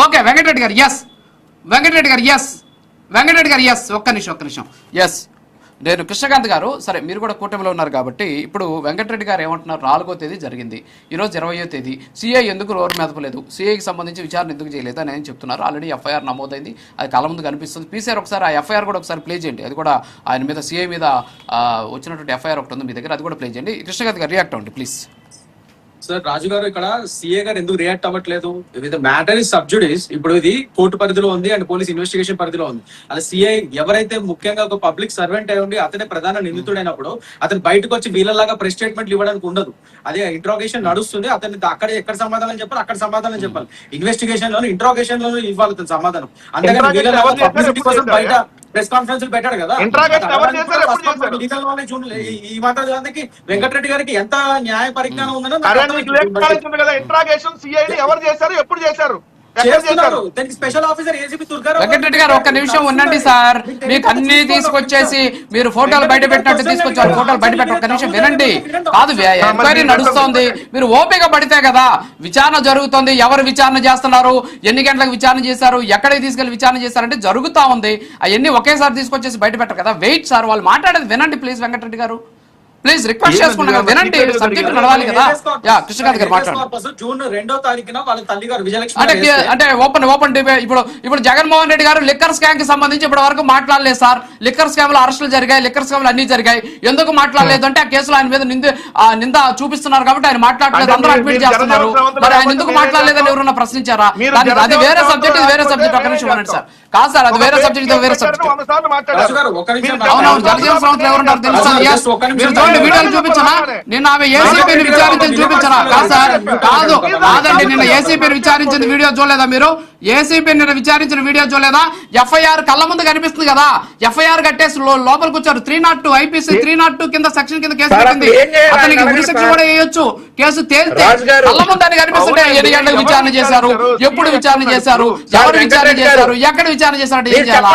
Okay Venkatareddy గారు yes, Venkatareddy గారు yes, Venkatareddy గారు ఎస్, ఒక్క నిమిషం ఎస్. నేను కృష్ణకాంత్ గారు, సరే మీరు కూడా కూటమిలో ఉన్నారు కాబట్టి ఇప్పుడు వెంకటరెడ్డి గారు ఏమంటున్నారు, 4వ తేదీ జరిగింది, ఈరోజు 20వ తేదీ, సిఐ ఎందుకు రోడ్డు మెదపలేదు, సిఐకి సంబంధించి విచారణ ఎందుకు చేయలేదు అని ఆయన చెప్తున్నారు. ఆల్రెడీ ఎఫ్ఐఆర్ నమోదైంది, అది కళ్ళ ముందు కనిపిస్తుంది. పీసీఆర్ ఒకసారి ఆ ఎఫ్ఐఆర్ కూడా ఒకసారి ప్లే చేయండి, అది కూడా ఆయన మీద సిఐ మీద వచ్చినటువంటి ఎఫ్ఐఆర్ ఒకటి ఉంది మీ దగ్గర, అది కూడా ప్లే చేయండి. కృష్ణకాంత్ గారు రియాక్ట్ అవ్వండి ప్లీజ్. సార్ రాజు గారు, ఇక్కడ సీఏ గారు ఎందుకు రియాక్ట్ అవ్వట్లేదు? ఇది మ్యాటర్ ఇస్ సబ్జుడిస్. ఇప్పుడు ఇది కోర్టు పరిధిలో ఉంది అండ్ పోలీస్ ఇన్వెస్టిగేషన్ పరిధిలో ఉంది. అలా సీఐ ఎవరైతే ముఖ్యంగా ఒక పబ్లిక్ సర్వెంట్ అయి ఉండి అతనే ప్రధాన నిందితుడైనప్పుడు అతను బయటకు వచ్చి వీళ్ళలాగా ప్రెస్ స్టేట్మెంట్లు ఇవ్వడానికి ఉండదు. అదే ఇంట్రాగేషన్ నడుస్తుంది, అతన్ని అక్కడ ఎక్కడ సమాధానం చెప్పాలి అక్కడ సమాధానం చెప్పాలి. ఇన్వెస్టిగేషన్ లోను ఇంట్రాగేషన్ లోను ఇవ్వాలి అతను సమాధానం. అంతేగాని వీళ్ళలాగా పబ్లిసిటీ కోసం బయట ప్రెస్ కాన్ఫరెన్స్ పెట్టాడు కదా. ఈ మాత్రం వెంకటరెడ్డి గారికి ఎంత న్యాయ పరిజ్ఞానం ఉందని వెంకటరెడ్డి గారు ఒక్క నిమిషం ఉండండి సార్, మీకు అన్ని తీసుకొచ్చేసి మీరు ఫోటోలు బయట పెట్టినట్టు తీసుకొచ్చారు, ఫోటోలు బయట పెట్టి ఒక్క నిమిషం వినండి. కాదు, ఎంక్వైరీ నడుస్తోంది, మీరు ఓపిక పడితే కదా విచారణ జరుగుతుంది. ఎవరు విచారణ చేస్తున్నారు, ఎన్ని గంటలకు విచారణ చేశారు, ఎక్కడికి తీసుకెళ్లి విచారణ చేశారంటే జరుగుతా ఉంది. అవన్నీ ఒకేసారి తీసుకొచ్చేసి బయట పెట్టరు కదా. వెయిట్ సార్, వాళ్ళు మాట్లాడేది వినండి ప్లీజ్. వెంకటరెడ్డి గారు ప్లీజ్ రిక్వెస్ట్ చేసుకున్నా వినండి, సబ్జెక్ట్ నడవాలి కదా. కృష్ణకాంత్ గారు మాట్లాడండి. జూన్ 2వ తారీఖున వాళ్ళ తల్లి గారు అంటే ఓపెన్ డిబేట్. ఇప్పుడు జగన్మోహన్ రెడ్డి గారు లిక్కర్ స్కామ్ కి సంబంధించి ఇప్పటి వరకు మాట్లాడలేదు సార్. లిక్కర్ స్కామ్ లో అరెస్టులు జరిగాయి, లిక్కర్ స్కామ్ అన్ని జరిగాయి, ఎందుకు మాట్లాడలేదు అంటే ఆ కేసులో ఆయన మీద నింద చూపిస్తున్నారు కాబట్టి ఆయన మాట్లాడలేదు, అందరూ అడ్మిట్ చేస్తున్నారు. మరి ఆయన ఎందుకు మాట్లాడలేదని ఎవరన్నా ప్రశ్నించారా? అది వేరే సబ్జెక్ట్, ఇది వేరే సబ్జెక్ట్. ఒక నిమిషం అనండి సార్. కాదు సార్, అది వేరే సబ్జెక్ట్, ఇది వేరే సబ్జెక్ట్. అవునవును, జగజీవన్ శ్రావంతులు ఎవరున్నారు తెలుసా? వీడియోలు చూపించనా? నిన్న ఆమె ఏసీపీని విచారించింది చూపించనా? కాదు సార్, కాదండి, నిన్న ఏసీపీని విచారించింది వీడియో చూడలేదా మీరు? ఏసీపీ నిన్న విచారించిన వీడియో చూడలేదా? ఎఫ్ఐఆర్ కళ్ళ ముందు కనిపిస్తుంది కదా. ఎఫ్ఐఆర్ కట్టేసి లోపలికి వచ్చారు. 302 ఐపీసీ 302 కింద సెక్షన్ కింద కేసు పెట్టింది. అతనికి ఉరి శిక్ష కూడా వేయొచ్చు. కేసు తేలితే కళ్ళ ముందు అని కనిపిస్తుంటే ఎన్ని గంటలకు విచారణ చేశారు, ఎప్పుడు విచారణ చేశారు, ఎవరు విచారణ చేశారు, ఎక్కడ విచారణ చేశారంటే ఏం చేయాలి?